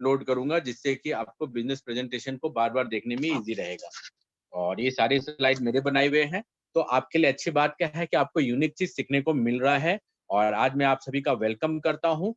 Load करूंगा, जिससे कि आपको बिजनेस प्रेजेंटेशन को बार बार देखने में इजी रहेगा। और ये सारे स्लाइड मेरे बनाए हुए हैं। तो आपके लिए अच्छी बात क्या है कि आपको यूनिक चीज सीखने को मिल रहा है। और आज मैं आप सभी का वेलकम करता हूँ।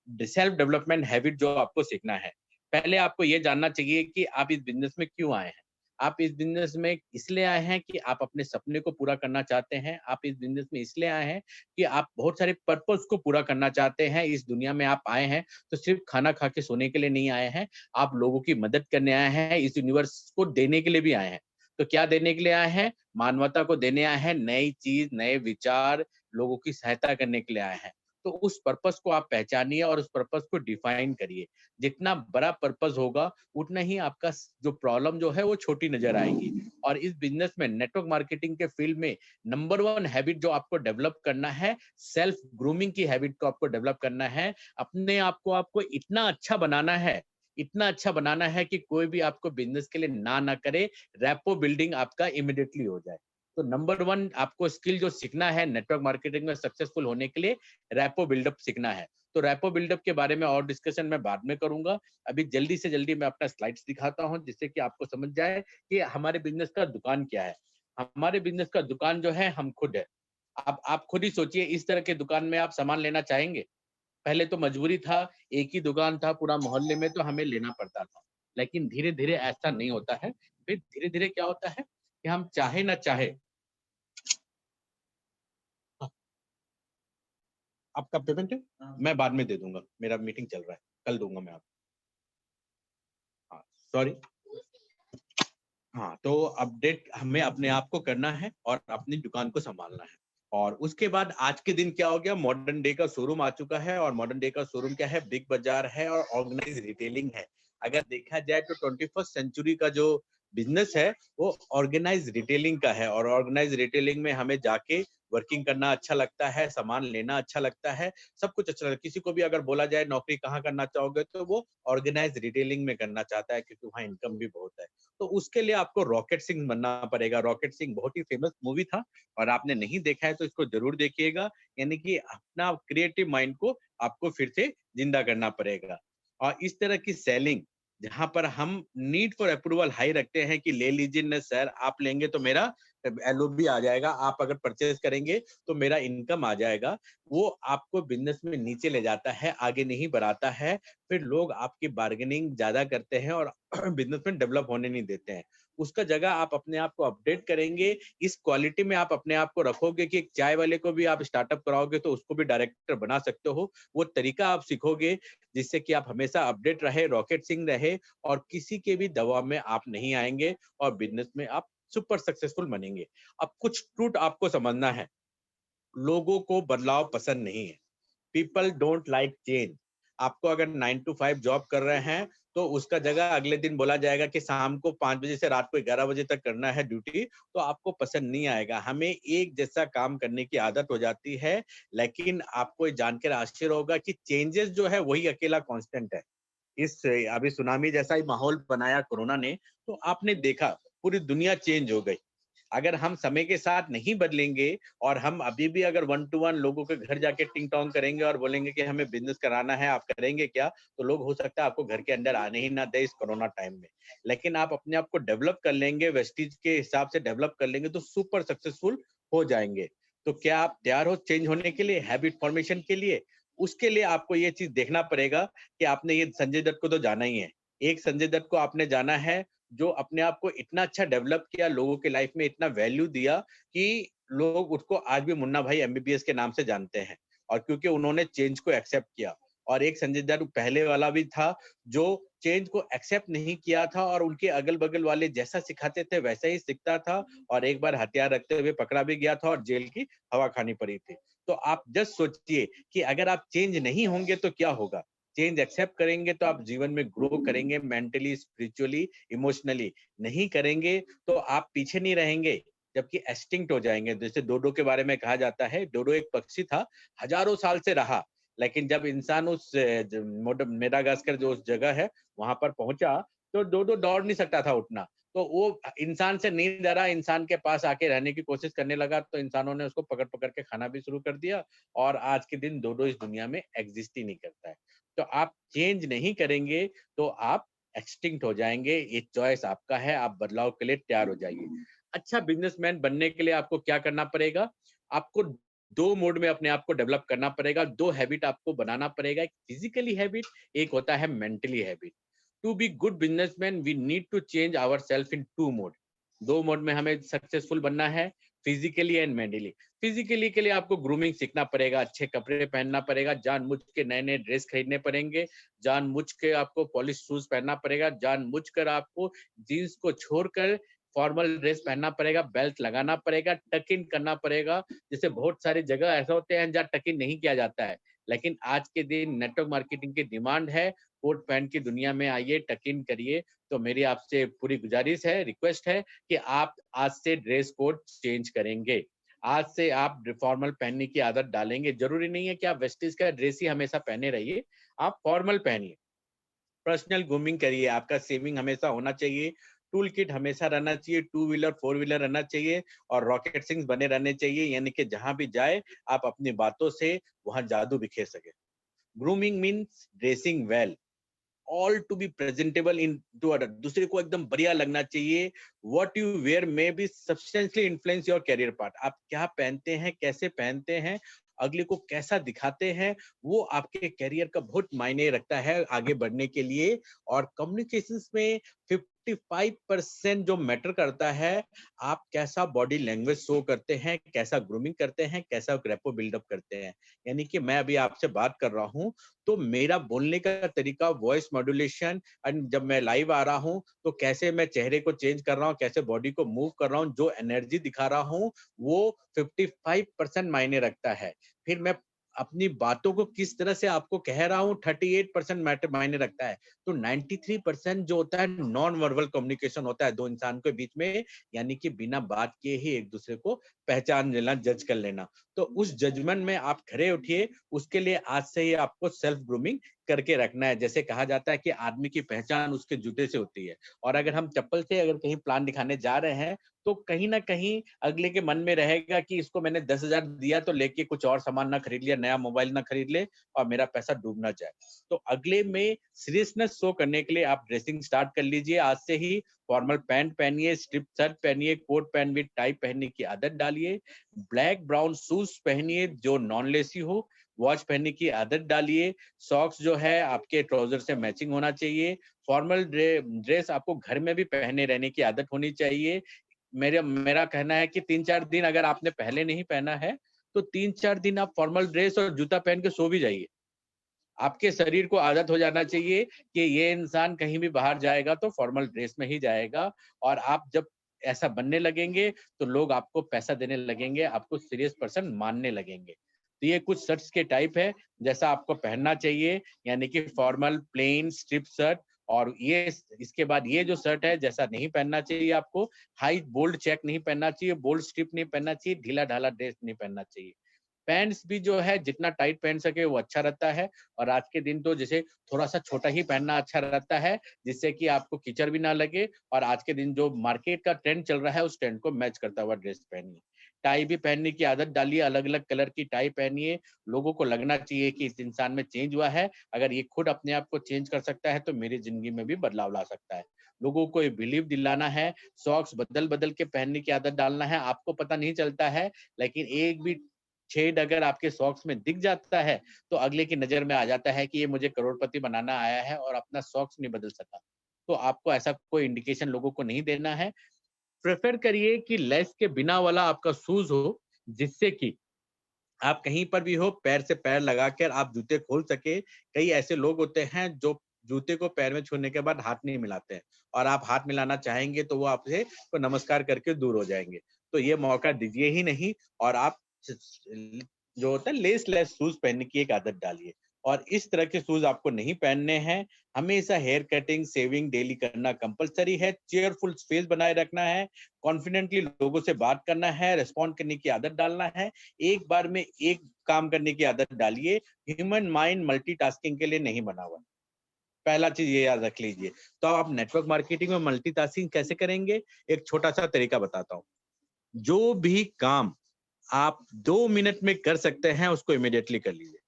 सेल्फ डेवलपमेंट हैबिट जो आपको सीखना है। पहले आपको ये जानना चाहिए कि आप इस बिज़नेस में क्यों आए हैं? आप इस बिज़नेस में इसलिए आए हैं कि आप अपने सपने को पूरा करना चाहते हैं। आप इस बिज़नेस में इसलिए आए हैं कि आप बहुत सारे पर्पज़ को पूरा करना चाहते हैं। इस दुनिया में आप आए हैं, तो सिर्फ़ खाना खा के सोने के लिए नहीं आए हैं। आप लोगों की मदद करने आए हैं, इस यूनिवर्स को देने के लिए भी आए हैं। तो क्या देने के लिए आए हैं? मानवता को देने आए हैं, नई चीज़, नए विचार, लोगों की सहायता करने के लिए आए हैं। तो उस पर्पस को आप पहचानिए और उस पर्पस को डिफाइन करिए। जितना बड़ा पर्पस होगा, उतना ही आपका जो प्रॉब्लम जो है वो छोटी नजर आएगी। और इस बिजनेस में नेटवर्क मार्केटिंग के फील्ड में नंबर वन हैबिट जो आपको डेवलप करना है, सेल्फ ग्रूमिंग की हैबिट को आपको डेवलप करना है। अपने आप को आपको इतना अच्छा बनाना है, इतना अच्छा बनाना है कि कोई भी आपको बिजनेस के लिए ना करे, रैपो बिल्डिंग आपका इमिडिएटली हो जाए। तो नंबर वन आपको स्किल जो सीखना है नेटवर्क मार्केटिंग में सक्सेसफुल होने के लिए, रैपो बिल्डअप सीखना है। तो रैपो बिल्डअप के बारे में और डिस्कशन मैं बाद में करूंगा। अभी जल्दी से जल्दी मैं अपना स्लाइड्स दिखाता हूं, जिससे कि आपको समझ जाए कि हमारे बिजनेस का दुकान क्या है। हमारे बिजनेस का दुकान जो है हम खुद है। आप खुद ही सोचिए, इस तरह के दुकान में आप सामान लेना चाहेंगे? पहले तो मजबूरी था, एक ही दुकान था पूरा मोहल्ले में, तो हमें लेना पड़ता था। लेकिन धीरे धीरे ऐसा नहीं होता है। फिर धीरे धीरे क्या होता है कि हम चाहे ना चाहे, आपका पेमेंट है? मैं बाद में दे दूंगा, मेरा मीटिंग चल रहा है, कल दूंगा मैं आपको। हाँ, सॉरी। हाँ, तो अपडेट हमें अपने आप को करना है और अपनी दुकान को संभालना है। और उसके बाद आज के दिन क्या हो गया, मॉडर्न डे का शोरूम आ चुका है। और मॉडर्न डे का शोरूम क्या है, बिग बाजार है और ऑर्गेनाइज रिटेलिंग है। अगर देखा जाए तो 21st सेंचुरी का जो बिजनेस है वो ऑर्गेनाइज रिटेलिंग का है। और ऑर्गेनाइज रिटेलिंग में हमें जाके वर्किंग करना अच्छा लगता है, सामान लेना अच्छा लगता है, सब कुछ अच्छा लगता है। किसी को भी अगर बोला जाए नौकरी कहाँ करना चाहोगे, तो वो ऑर्गेनाइज रिटेलिंग में करना चाहता है, क्योंकि वहाँ इनकम भी बहुत है। तो उसके लिए आपको रॉकेट सिंह बनना पड़ेगा। रॉकेट सिंह बहुत ही फेमस मूवी था, और आपने नहीं देखा है तो इसको जरूर देखिएगा। यानी कि अपना क्रिएटिव माइंड को आपको फिर से जिंदा करना पड़ेगा। और इस तरह की सेलिंग, जहां पर हम नीड फॉर अप्रूवल हाई रखते हैं कि ले लीजिए न सर, आप लेंगे तो मेरा एलओबी आ जाएगा, आप अगर परचेज करेंगे तो मेरा इनकम आ जाएगा, वो आपको बिजनेस में नीचे ले जाता है, आगे नहीं बढ़ाता है। फिर लोग आपकी बार्गेनिंग ज्यादा करते हैं और बिजनेस में डेवलप होने नहीं देते हैं। उसका जगह आप अपने आप को अपडेट करेंगे, इस क्वालिटी में आप अपने आप को रखोगे कि एक चाय वाले को भी आप स्टार्टअप कराओगे तो उसको भी डायरेक्टर बना सकते हो। वो तरीका आप सीखोगे, जिससे कि आप हमेशा अपडेट रहे, रॉकेट सिंह रहे, और किसी के भी दबाव में आप नहीं आएंगे, और बिजनेस में आप सुपर सक्सेसफुल बनेंगे। अब कुछ ट्रूथ आपको समझना है। लोगों को बदलाव पसंद नहीं है। People don't like change. आपको अगर 9 to 5 जॉब कर रहे हैं, तो उसका जगह अगले दिन बोला जाएगा कि शाम को 5 बजे से रात को 11 बजे तक करना है ड्यूटी, तो आपको पसंद नहीं आएगा। हमें एक जैसा काम करने की आदत हो जाती है। लेकिन आपको ये जानकर आश्चर्य होगा कि चेंजेस जो है वही अकेला कांस्टेंट है। इस अभी सुनामी जैसा ही माहौल बनाया कोरोना ने, तो आपने देखा पूरी दुनिया चेंज हो गई। अगर हम समय के साथ नहीं बदलेंगे, और हम अभी भी अगर 1 to 1 लोगों के घर जाके टिंग टोंग करेंगे और बोलेंगे कि हमें बिजनेस कराना है, आप करेंगे क्या, तो लोग हो सकता है आपको घर के अंदर आने ही ना दे इस कोरोना टाइम में। लेकिन आप अपने आप को डेवलप कर लेंगे, वेस्टीज के हिसाब से डेवलप कर लेंगे, तो सुपर सक्सेसफुल हो जाएंगे। तो क्या आप तैयार हो चेंज होने के लिए, हैबिट फॉर्मेशन के लिए? उसके लिए आपको ये चीज देखना पड़ेगा कि आपने ये संजय दत्त को तो जाना ही है। एक संजय दत्त को आपने जाना है, जो अपने आप को इतना अच्छा डेवलप किया, लोगों के लाइफ में इतना वैल्यू दिया कि लोग उसको आज भी मुन्ना भाई एमबीबीएस के नाम से जानते हैं। और क्योंकि उन्होंने चेंज को एक्सेप्ट किया। और एक संजय दत्त पहले वाला भी था, जो चेंज को एक्सेप्ट नहीं किया था, और उनके अगल बगल वाले जैसा सिखाते थे वैसा ही सीखता था। और एक बार हथियार रखते हुए पकड़ा भी गया था और जेल की हवा खानी पड़ी थी। तो आप जस्ट सोचिए कि अगर आप चेंज नहीं होंगे तो क्या होगा। चेंज एक्सेप्ट करेंगे तो आप जीवन में ग्रो करेंगे, मेंटली, स्पिरिचुअली, इमोशनली। नहीं करेंगे तो आप पीछे नहीं रहेंगे, जबकि एक्सटिंक्ट हो जाएंगे। जैसे डोडो के बारे में कहा जाता है, डोडो एक पक्षी था, हजारों साल से रहा। लेकिन जब इंसान उस मेडागास्कर जो उस जगह है वहां पर पहुंचा, तो डोडो दौड़ नहीं सकता था उठना। तो वो इंसान से नहीं डरा, इंसान के पास आके रहने की कोशिश करने लगा, तो इंसानों ने उसको पकड़ पकड़ के खाना भी शुरू कर दिया। और आज के दिन डोडो इस दुनिया में एग्जिस्ट ही नहीं करता है। तो आप चेंज नहीं करेंगे तो आप एक्सटिंक्ट हो जाएंगे। ये चॉइस आपका है, आप बदलाव के लिए तैयार हो जाइए। अच्छा बिजनेसमैन बनने के लिए आपको क्या करना पड़ेगा? आपको 2 मोड में अपने आप को डेवलप करना पड़ेगा, 2 हैबिट आपको बनाना पड़ेगा, एक फिजिकली हैबिट, एक होता है mentally habit. To be good businessman we need to change ourself in 2 mode. 2 mode में हमें सक्सेसफुल बनना है, फिजिकली एंड मेंटली। फिजिकली के लिए आपको ग्रूमिंग सीखना पड़ेगा, अच्छे कपड़े पहनना पड़ेगा, जानबूझ के नए-नए ड्रेस खरीदने पड़ेंगे, जानबूझ के आपको पॉलिश शूज पहनना पड़ेगा, जानबूझकर आपको जीन्स को छोड़कर फॉर्मल ड्रेस पहनना पड़ेगा, बेल्ट लगाना पड़ेगा, टक इन करना पड़ेगा। जैसे बहुत सारी जगह ऐसा होते हैं जहाँ टक इन नहीं किया जाता है, लेकिन आज के दिन नेटवर्क मार्केटिंग की डिमांड है, कोट पैंट की दुनिया में आइए, टक इन करिए। तो मेरी आपसे पूरी गुजारिश है, रिक्वेस्ट है कि आप आज से ड्रेस कोड चेंज करेंगे। आज से आप फॉर्मल पहनने की आदत डालेंगे। जरूरी नहीं है कि आप वेस्टीज का ड्रेस ही हमेशा पहने रहिए, आप फॉर्मल पहनिए। पर्सनल ग्रूमिंग करिए, आपका सेविंग हमेशा होना चाहिए, टूल किट हमेशा रहना चाहिए, टू व्हीलर, फोर व्हीलर रहना चाहिए और रॉकेट सिंग्स बने रहने चाहिए, यानी कि जहां भी जाए आप अपनी बातों से वहां जादू बिखेर सके। Grooming means dressing well, all to be presentable in to other, दूसरे को एकदम बढ़िया लगना चाहिए। What you wear may be substantially influence your career part, आप क्या पहनते हैं, कैसे पहनते हैं, अगले को कैसा दिखाते हैं, वो आपके कैरियर का बहुत मायने रखता है आगे बढ़ने के लिए। और कम्युनिकेशंस में 55% जो मैटर करता है, आप कैसा बॉडी लैंग्वेज शो करते हैं, कैसा ग्रूमिंग करते हैं, कैसा रेपो बिल्डअप करते हैं। यानी कि मैं अभी आपसे बात कर रहा हूँ तो मेरा बोलने का तरीका, वॉइस मॉड्यूलेशन, एंड जब मैं लाइव आ रहा हूँ तो कैसे मैं चेहरे को चेंज कर रहा हूँ, कैसे बॉडी को मूव कर रहा हूँ, जो एनर्जी दिखा रहा हूँ, वो 55% मायने रखता है। फिर मैं अपनी बातों को किस तरह से आपको कह रहा हूँ, 38% मैटर मायने रखता है। तो 93% जो होता है नॉन वर्बल कम्युनिकेशन होता है दो इंसान के बीच में, यानी कि बिना बात किए ही एक दूसरे को पहचान लेना, जज कर लेना। तो उस जजमेंट में आप खड़े उठिए, उसके लिए आज से ही आपको सेल्फ ग्रूमिंग करके रखना है। जैसे कहा जाता है कि आदमी की पहचान उसके जूते से होती है, और अगर हम चप्पल से अगर कहीं प्लान दिखाने जा रहे हैं तो कहीं ना कहीं अगले के मन में रहेगा कि इसको मैंने 10,000 दिया तो लेके कुछ और सामान ना खरीद लिया, नया मोबाइल ना खरीद ले और मेरा पैसा डूब ना जाए। तो अगले में सीरियसनेस शो करने के लिए आप ड्रेसिंग स्टार्ट कर लीजिए आज से ही। फॉर्मल पैंट पहनिए, स्ट्रिप शर्ट पहनिए, कोट पैंट विद टाई पहनने की आदत डालिए, ब्लैक ब्राउन शूज पहनिए जो नॉन लेसी हो, वॉच पहनने की आदत डालिए, सॉक्स जो है आपके ट्राउजर से मैचिंग होना चाहिए, फॉर्मल ड्रेस आपको घर में भी पहने रहने की आदत होनी चाहिए। मेरा मेरा कहना है कि 3-4 दिन अगर आपने पहले नहीं पहना है तो 3-4 दिन आप फॉर्मल ड्रेस और जूता पहन के सो भी जाइए। आपके शरीर को आदत हो जाना चाहिए कि ये इंसान कहीं भी बाहर जाएगा तो फॉर्मल ड्रेस में ही जाएगा। और आप जब ऐसा बनने लगेंगे तो लोग आपको पैसा देने लगेंगे, आपको सीरियस पर्सन मानने लगेंगे। तो ये कुछ शर्ट्स के टाइप है जैसा आपको पहनना चाहिए, यानी कि फॉर्मल, प्लेन, स्ट्रिप शर्ट। और ये इसके बाद ये जो शर्ट है जैसा नहीं पहनना चाहिए आपको, हाई बोल्ड चेक नहीं पहनना चाहिए, बोल्ड स्ट्रिप नहीं पहनना चाहिए, ढीला ढाला ड्रेस नहीं पहनना चाहिए। पैंट्स भी जो है जितना टाइट पहन सके वो अच्छा रहता है। और आज के दिन तो जैसे थोड़ा सा छोटा ही पहनना अच्छा रहता है, जिससे कि आपको कीचड़ भी ना लगे। और आज के दिन जो मार्केट का ट्रेंड चल रहा है उस ट्रेंड को मैच करता हुआ ड्रेस पहनिए। टाई भी पहनने की आदत डालिए, अलग अलग कलर की टाई पहनिए। लोगों को लगना चाहिए कि इस इंसान में चेंज हुआ है, अगर ये खुद अपने आप को चेंज कर सकता है तो मेरी जिंदगी में भी बदलाव ला सकता है। लोगों को ये बिलीव दिलाना है। सॉक्स बदल बदल के पहनने की आदत डालना है, आपको पता नहीं चलता है लेकिन एक भी शेड अगर आपके सॉक्स में दिख जाता है तो अगले की नजर में आ जाता है कि ये मुझे करोड़पति बनाना आया है और अपना सॉक्स नहीं बदल सका। तो आपको ऐसा कोई इंडिकेशन लोगों को नहीं देना है। प्रेफर करिए कि लेस के बिना वाला आपका शूज हो, जिससे कि आप कहीं पर भी हो पैर से पैर लगाकर आप जूते खोल सके। कई ऐसे लोग होते हैं जो जूते को पैर में छूने के बाद हाथ नहीं मिलाते हैं, और आप हाथ मिलाना चाहेंगे तो वो आपसे तो नमस्कार करके दूर हो जाएंगे। तो ये मौका दीजिए ही नहीं। और आप जो होता है लेस लेस शूज पहनने की एक आदत डालिए। और इस तरह के शूज आपको नहीं पहनने हैं। हमेशा हेयर कटिंग, सेविंग डेली करना कंपलसरी है। चेयरफुल स्पेस बनाए रखना है। कॉन्फिडेंटली लोगों से बात करना है, रिस्पॉन्ड करने की आदत डालना है। एक बार में एक काम करने की आदत डालिए। ह्यूमन माइंड मल्टीटास्किंग के लिए नहीं बना हुआ। पहला चीज ये याद रख लीजिए। तो आप नेटवर्क मार्केटिंग में मल्टीटास्किंग कैसे करेंगे, एक छोटा सा तरीका बताता हूँ। जो भी काम आप 2 मिनट में कर सकते हैं उसको इमीडिएटली कर लीजिए।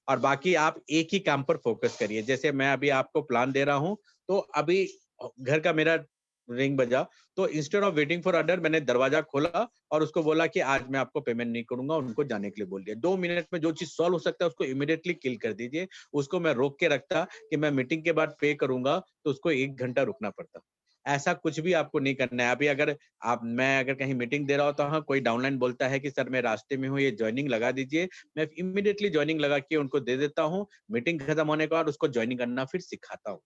और बाकी आप एक ही काम पर फोकस करिए। जैसे मैं अभी आपको प्लान दे रहा हूँ, तो अभी घर का मेरा रिंग बजा, तो instead of waiting for order मैंने दरवाजा खोला और उसको बोला कि आज मैं आपको पेमेंट नहीं करूंगा, उनको जाने के लिए बोल दिया। 2 मिनट में जो चीज सॉल्व हो सकता है उसको इमीडिएटली किल कर दीजिए। उसको मैं रोक के रखता कि मैं मीटिंग के बाद पे करूंगा, तो उसको 1 घंटा रुकना पड़ता। ऐसा कुछ भी आपको नहीं करना है। अभी अगर मैं अगर कहीं मीटिंग दे रहा हूँ, तो हाँ, कोई डाउनलाइन बोलता है कि सर मैं रास्ते में हूँ, ये जॉइनिंग लगा दीजिए, मैं इमीडिएटली जॉइनिंग लगा के उनको दे देता हूँ। मीटिंग खत्म होने के बाद उसको जॉइनिंग करना फिर सिखाता हूँ।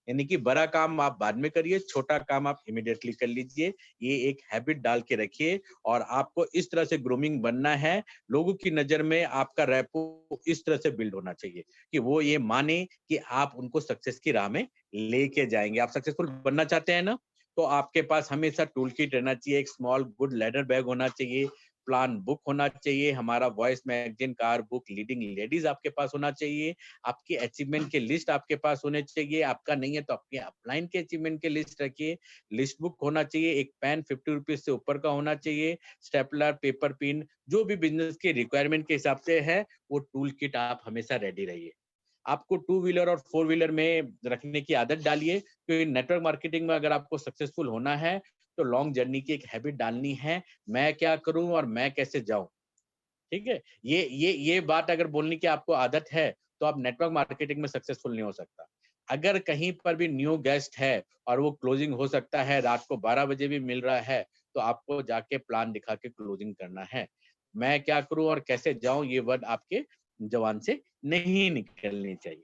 यानी कि बड़ा काम आप बाद में करिए, छोटा काम आप इमीडिएटली कर लीजिए। ये एक हैबिट डाल के रखिए और आपको इस तरह से ग्रूमिंग बनना है। लोगों की नज़र में आपका रेपो इस तरह से बिल्ड होना चाहिए कि वो ये माने कि आप उनको सक्सेस की राह में लेके जाएँगे। आप सक्सेसफुल बनना चाहते हैं ना? तो आपके पास हमेशा टूल किट रहना चाहिए, एक स्मॉल गुड लेदर बैग होना चाहिए, प्लान बुक होना चाहिए, हमारा voice magazine, car book, leading ladies आपके पास होना चाहिए। आपकी अचीवमेंट की लिस्ट आपके पास होने चाहिए। आपका नहीं है तो अपने अपलाइन के अचीवमेंट की लिस्ट रखिए। लिस्ट बुक होना चाहिए, एक पेन ₹50 से ऊपर का होना चाहिए, स्टेपलर, पेपर, पिन, जो भी बिज़नेस के रिक्वायरमेंट के हिसाब से है, वो टूल किट आप हमेशा रेडी रहिए। आपको टू व्हीलर और फोर व्हीलर में रखने की आदत डालिए, क्योंकि नेटवर्क मार्केटिंग में अगर आपको सक्सेसफुल होना है, तो लॉन्ग जर्नी की एक हैबिट डालनी है, मैं क्या करूँ और मैं कैसे जाऊँ? ठीक है? ये बात अगर बोलने की आपको आदत है, तो आप नेटवर्क मार्केटिंग में सक्सेसफुल नहीं हो सकता। अगर कहीं पर भी न्यू गेस्ट है और वो क्लोजिंग हो सकता है, रात को 12 बजे भी मिल रहा है, तो आपको जाके प्लान दिखा के क्लोजिंग करना है। मैं क्या करूँ और कैसे जाऊँ, ये वर्ड आपके ज़ुबान से नहीं निकलनी चाहिए।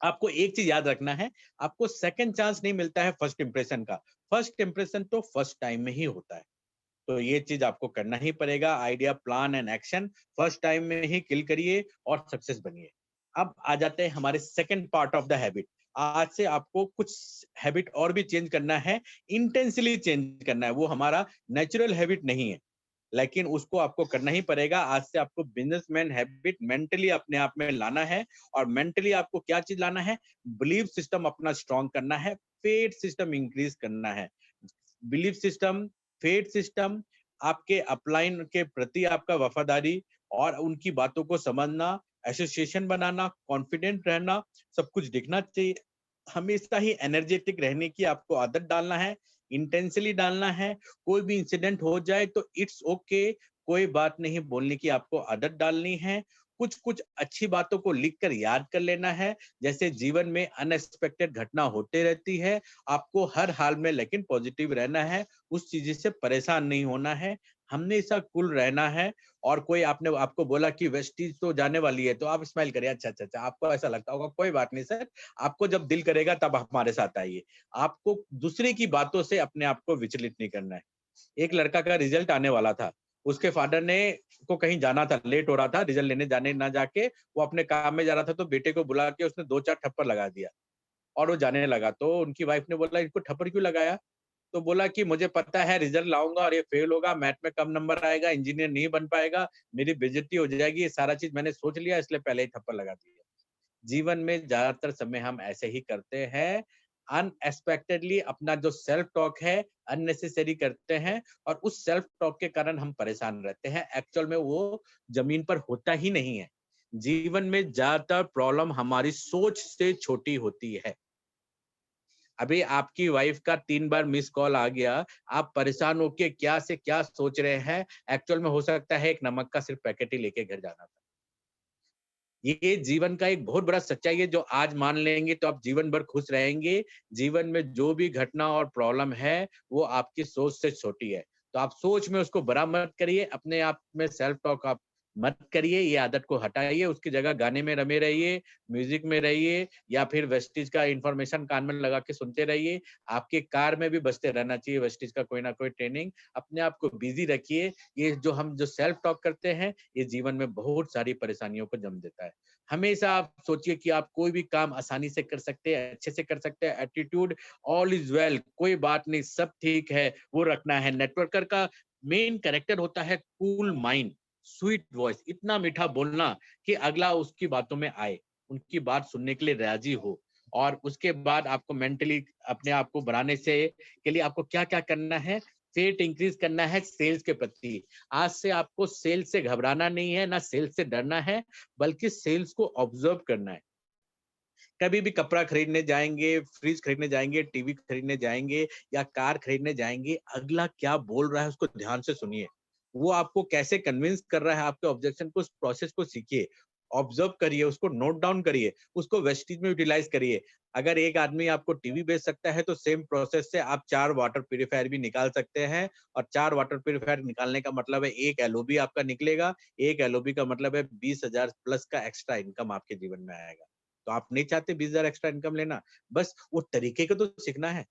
आपको एक चीज़ याद रखना है, आपको सेकंड चांस नहीं मिलता है फर्स्ट इंप्रेशन का। फर्स्ट इंप्रेशन तो फर्स्ट टाइम में ही होता है। तो ये चीज आपको करना ही पड़ेगा। Idea, plan and action first time में ही किल करिए और सक्सेस बनिए। अब आ जाते हैं हमारे second part of the habit. आज से आपको कुछ हैबिट और भी चेंज करना है, इंटेंशनली चेंज करना है। वो हमारा नेचुरल हैबिट नहीं है, लेकिन उसको आपको करना ही पड़ेगा। आज से आपको बिजनेसमैन हैबिट मेंटली अपने आप में लाना है। और मेंटली आपको क्या चीज लाना है? बिलीफ सिस्टम अपना स्ट्रांग करना है, फेथ सिस्टम इंक्रीज करना है। बिलीफ सिस्टम, फेथ सिस्टम, आपके अपलाइन के प्रति आपका वफादारी और उनकी बातों को समझना, एसोसिएशन बनाना, कॉन्फिडेंट रहना, सब कुछ दिखना चाहिए। हमेशा ही एनर्जेटिक रहने की आपको आदत डालना है, इंटेंशनली डालना है। कोई भी इंसिडेंट हो जाए तो इट्स ओके, कोई बात नहीं बोलने की आपको आदत डालनी है। कुछ कुछ अच्छी बातों को लिख कर याद कर लेना है। जैसे जीवन में अनएक्सपेक्टेड घटना होते रहती है, आपको हर हाल में लेकिन पॉजिटिव रहना है, उस चीज से परेशान नहीं होना है, हमेशा कूल रहना है। और कोई आपने आपको बोला कि वेस्टीज तो जाने वाली है, तो आप स्माइल करिए, अच्छा अच्छा अच्छा, आपको ऐसा लगता होगा, कोई बात नहीं सर, आपको जब दिल करेगा तब हमारे साथ आइए। आपको दूसरे की बातों से अपने आप को विचलित नहीं करना है। एक लड़का का रिजल्ट आने वाला था, उसके फादर ने को कहीं जाना था, लेट हो रहा था, रिजल्ट लेने जाने ना जाके वो अपने काम में जा रहा था, तो बेटे को बुला के उसने 2-4 थप्पड़ लगा दिया और वो जाने लगा। तो उनकी वाइफ ने बोला, इनको थप्पड़ क्यों लगाया? तो बोला कि मुझे पता है रिजल्ट लाऊंगा और ये फेल होगा, मैथ में कम नंबर आएगा, इंजीनियर नहीं बन पाएगा, मेरी बेइज्जती हो जाएगी, ये सारा चीज मैंने सोच लिया, इसलिए पहले ही थप्पड़ लगा दिया। जीवन में ज्यादातर समय हम ऐसे ही करते हैं, अनएक्सपेक्टेडली अपना जो सेल्फ टॉक है अननेसेसरी करते हैं, और उस सेल्फ टॉक के कारण हम परेशान रहते हैं। एक्चुअल में वो जमीन पर होता ही नहीं है। जीवन में ज्यादातर प्रॉब्लम हमारी सोच से छोटी होती है। अभी आपकी वाइफ का 3 बार मिस कॉल आ गया, आप परेशान होके क्या से क्या सोच रहे हैं, एक्चुअल में हो सकता है एक नमक का सिर्फ पैकेट ही लेके घर जाना था। ये जीवन का एक बहुत बड़ा सच्चाई है, जो आज मान लेंगे तो आप जीवन भर खुश रहेंगे। जीवन में जो भी घटना और प्रॉब्लम है, वो आपकी सोच से छोटी है। तो आप सोच में उसको बड़ा मत करिए, अपने आप में सेल्फ टॉक आप मत करिए, ये आदत को हटाइए, उसकी जगह गाने में रमे रहिए, म्यूजिक में रहिए, या फिर वेस्टीज का इन्फॉर्मेशन कान में लगा के सुनते रहिए। आपके कार में भी बजते रहना चाहिए वेस्टीज का कोई ना कोई ट्रेनिंग। अपने आप को बिजी रखिए। ये जो हम जो सेल्फ टॉक करते हैं, ये जीवन में बहुत सारी परेशानियों को जन्म देता है। हमेशा आप सोचिए कि आप कोई भी काम आसानी से कर सकते हैं, अच्छे से कर सकते हैं। एटीट्यूड, ऑल इज वेल, कोई बात नहीं, सब ठीक है, वो रखना है। नेटवर्कर का मेन कैरेक्टर होता है कूल माइंड, स्वीट वॉइस, इतना मीठा बोलना कि अगला उसकी बातों में आए, उनकी बात सुनने के लिए राजी हो। और उसके बाद आपको मेंटली अपने आप को बनाने से के लिए आपको क्या क्या करना है, फेट इंक्रीज करना है सेल्स के प्रति। आज से आपको सेल्स से घबराना नहीं है, ना सेल्स से डरना है, बल्कि सेल्स को ऑब्जर्व करना है। कभी भी कपड़ा खरीदने जाएंगे, फ्रिज खरीदने जाएंगे, टीवी खरीदने जाएंगे या कार खरीदने जाएंगे, अगला क्या बोल रहा है उसको ध्यान से सुनिए। वो आपको कैसे कन्विंस कर रहा है आपके ऑब्जेक्शन को, उस प्रोसेस को सीखिए, ऑब्जर्व करिए, उसको नोट डाउन करिए, उसको वेस्टेज में यूटिलाइज करिए। अगर एक आदमी आपको टीवी बेच सकता है तो सेम प्रोसेस से आप 4 वाटर प्यूरिफायर भी निकाल सकते हैं। और 4 वाटर प्यूरिफायर निकालने का मतलब है 1 एलओबी आपका निकलेगा। 1 एलओबी का मतलब है 20,000 प्लस का एक्स्ट्रा इनकम आपके जीवन में आएगा। तो आप नहीं चाहते 20,000 एक्स्ट्रा इनकम लेना, बस वो तरीके को तो सीखना है।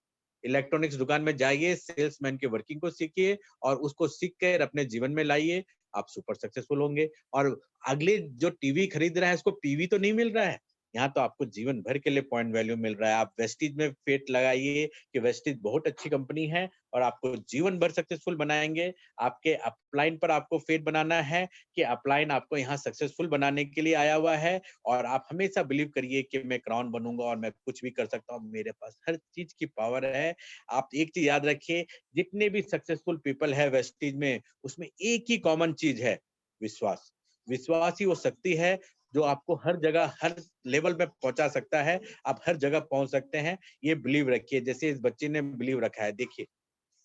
इलेक्ट्रॉनिक्स दुकान में जाइए, सेल्समैन की वर्किंग को सीखिए और उसको सीख कर अपने जीवन में लाइए, आप सुपर सक्सेसफुल होंगे। और अगले जो टीवी खरीद रहा है उसको पीवी तो नहीं मिल रहा है, यहाँ तो आपको जीवन भर के लिए पॉइंट वैल्यू मिल रहा है। आप वेस्टीज में फेट लगाइए कि वेस्टीज बहुत अच्छी कंपनी है और आपको जीवन भर सक्सेसफुल बनाएंगे। आपके अपलाइन पर आपको फेट बनाना है कि अपलाइन आपको यहाँ सक्सेसफुल बनाने के लिए आया हुआ है। और आप हमेशा बिलीव करिए कि मैं क्राउन बनूंगा और मैं कुछ भी कर सकता हूँ, मेरे पास हर चीज की पावर है। आप एक चीज याद रखिए, जितने भी सक्सेसफुल पीपल है वेस्टीज में, उसमें एक ही कॉमन चीज है, विश्वास। विश्वास ही वो शक्ति है जो आपको हर जगह हर लेवल पे पहुंचा सकता है। आप हर जगह पहुंच सकते हैं, ये बिलीव रखिए। जैसे इस बच्चे ने बिलीव रखा है, देखिए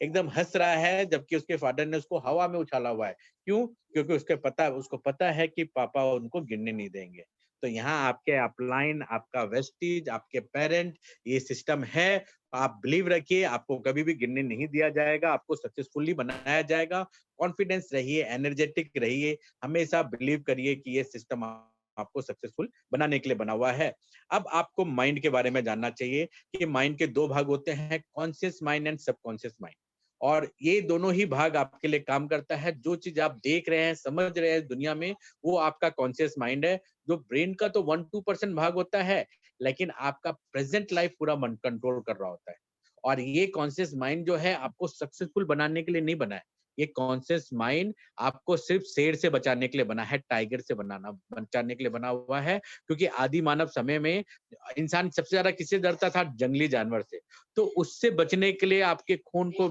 एकदम हंस रहा है जबकि उसके फादर ने उसको हवा में उछाला हुआ है। क्यों? क्योंकि उसको पता है कि पापा उनको गिरने नहीं देंगे। तो यहाँ आपके अपलाइन, आपका वेस्टीज, आपके पेरेंट, ये सिस्टम है। आप बिलीव रखिए, आपको कभी भी गिरने नहीं दिया जाएगा, आपको सक्सेसफुली बनाया जाएगा। कॉन्फिडेंस रहिए, एनर्जेटिक रहिए, हमेशा बिलीव करिए कि ये सिस्टम आपको सक्सेसफुल बनाने के लिए बना हुआ है। अब आपको माइंड के बारे में जानना चाहिए कि माइंड के 2 भाग होते हैं, conscious mind and subconscious mind. और ये दोनों ही भाग आपके लिए काम करता है। जो चीज आप देख रहे हैं, समझ रहे हैं दुनिया में, वो आपका कॉन्शियस माइंड है। जो ब्रेन का तो 1-2% भाग होता है, लेकिन आपका प्रेजेंट लाइफ पूरा मन कंट्रोल कर रहा होता है। और ये कॉन्शियस माइंड जो है आपको सक्सेसफुल बनाने के लिए नहीं बना है। ये कॉन्शियस माइंड आपको सिर्फ शेर से बचाने के लिए बना है, टाइगर से बचाने के लिए बना हुआ है। क्योंकि आदि मानव समय में इंसान सबसे ज्यादा किससे डरता था? जंगली जानवर से। तो उससे बचने के लिए आपके खून को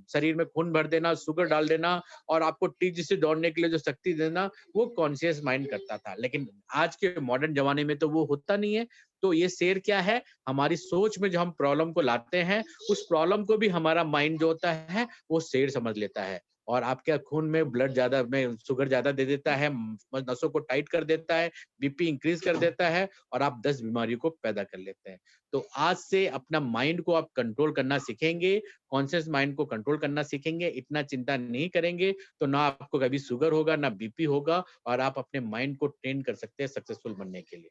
शरीर में खून भर देना, शुगर डाल देना और आपको तेजी से दौड़ने के लिए जो शक्ति देना, वो कॉन्शियस माइंड करता था। लेकिन आज के मॉडर्न जमाने में तो वो होता नहीं है। तो ये शेर क्या है? हमारी सोच में जो हम प्रॉब्लम को लाते हैं, उस प्रॉब्लम को भी हमारा माइंड जो होता है वो शेर समझ लेता है। और आपके खून में ब्लड ज्यादा में शुगर ज्यादा दे देता है, नसों को टाइट कर देता है, बीपी इंक्रीज कर देता है और आप 10 बीमारियों को पैदा कर लेते हैं। तो आज से अपना माइंड को आप कंट्रोल करना सीखेंगे, कॉन्शियस माइंड को कंट्रोल करना सीखेंगे, इतना चिंता नहीं करेंगे, तो ना आपको कभी शुगर होगा, ना बीपी होगा और आप अपने माइंड को ट्रेन कर सकते हैं सक्सेसफुल बनने के लिए।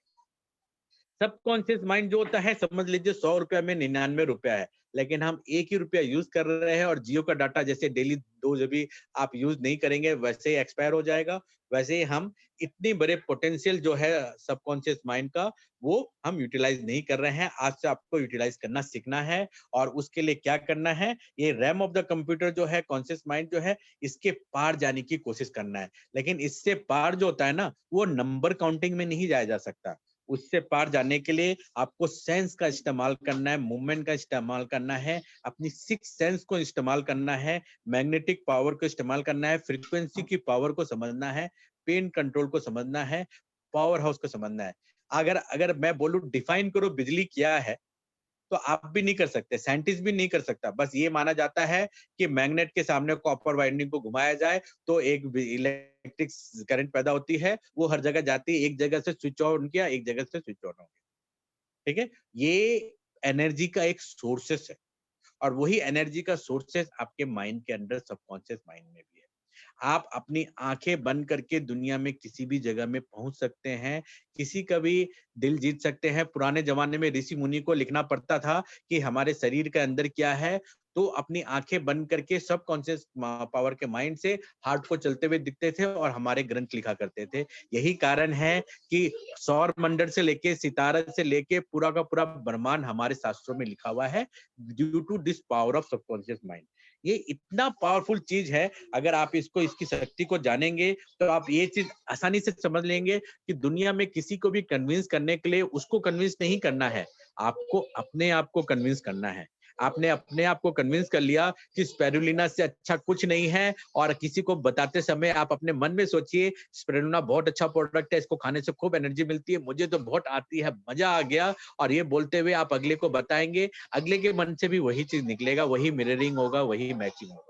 सबकॉन्शियस माइंड जो होता है, समझ लीजिए 100 रुपया में 99 रुपया है, लेकिन हम 1 ही रुपया यूज कर रहे हैं और जियो का डाटा जैसे डेली 2 जीबी आप यूज नहीं करेंगे वैसे ही एक्सपायर हो जाएगा। वैसे ही हम इतनी बड़े पोटेंशियल जो है सबकॉन्शियस माइंड का, वो हम यूटिलाइज नहीं कर रहे हैं। आज से आपको यूटिलाइज करना सीखना है। और उसके लिए क्या करना है? ये रैम ऑफ द कंप्यूटर जो है, कॉन्शियस माइंड जो है, इसके पार जाने की कोशिश करना है। लेकिन इससे पार जो होता है ना, वो नंबर काउंटिंग में नहीं जाया जा सकता। उससे पार जाने के लिए आपको सेंस का इस्तेमाल करना है, मूवमेंट का इस्तेमाल करना है, अपनी 6 सेंस को इस्तेमाल करना है, मैग्नेटिक पावर को इस्तेमाल करना है, फ्रीक्वेंसी की पावर को समझना है, पेन कंट्रोल को समझना है, पावर हाउस को समझना है। अगर अगर मैं बोलूं डिफाइन करो बिजली क्या है, तो आप भी नहीं कर सकते, साइंटिस्ट भी नहीं कर सकता। बस ये माना जाता है कि मैग्नेट के सामने कॉपर वाइंडिंग को घुमाया जाए तो एक इलेक्ट्रिक करंट पैदा होती है, वो हर जगह जाती है, एक जगह से स्विच ऑन किया, एक जगह से स्विच ऑन हो गया। ठीक है? ये एनर्जी का एक सोर्सेस है और वही एनर्जी का सोर्सेस आपके माइंड के अंदर सबकॉन्शियस माइंड में भी है। आप अपनी आंखें बंद करके दुनिया में किसी भी जगह में पहुंच सकते हैं, किसी का भी दिल जीत सकते हैं। पुराने जमाने में ऋषि मुनि को लिखना पड़ता था कि हमारे शरीर के अंदर क्या है, तो अपनी आंखें बंद करके सब कॉन्शियस पावर के माइंड से हार्ट को चलते हुए दिखते थे और हमारे ग्रंथ लिखा करते थे। यही कारण है कि सौर मंडल से लेके सितारा से लेके पूरा का पूरा ब्रह्मांड हमारे शास्त्रों में लिखा हुआ है, due to this power of subconscious mind. ये इतना पावरफुल चीज है, अगर आप इसको, इसकी शक्ति को जानेंगे तो आप ये चीज आसानी से समझ लेंगे कि दुनिया में किसी को भी कन्विंस करने के लिए उसको कन्विंस नहीं करना है, आपको अपने आप को कन्विंस करना है। आपने अपने आप को कन्विंस कर लिया कि स्पिरुलिना से अच्छा कुछ नहीं है, और किसी को बताते समय आप अपने मन में सोचिए स्पिरुलिना बहुत अच्छा प्रोडक्ट है, इसको खाने से खूब एनर्जी मिलती है, मुझे तो बहुत आती है, मजा आ गया। और ये बोलते हुए आप अगले को बताएंगे, अगले के मन से भी वही चीज निकलेगा, वही मिररिंग होगा, वही मैचिंग होगा।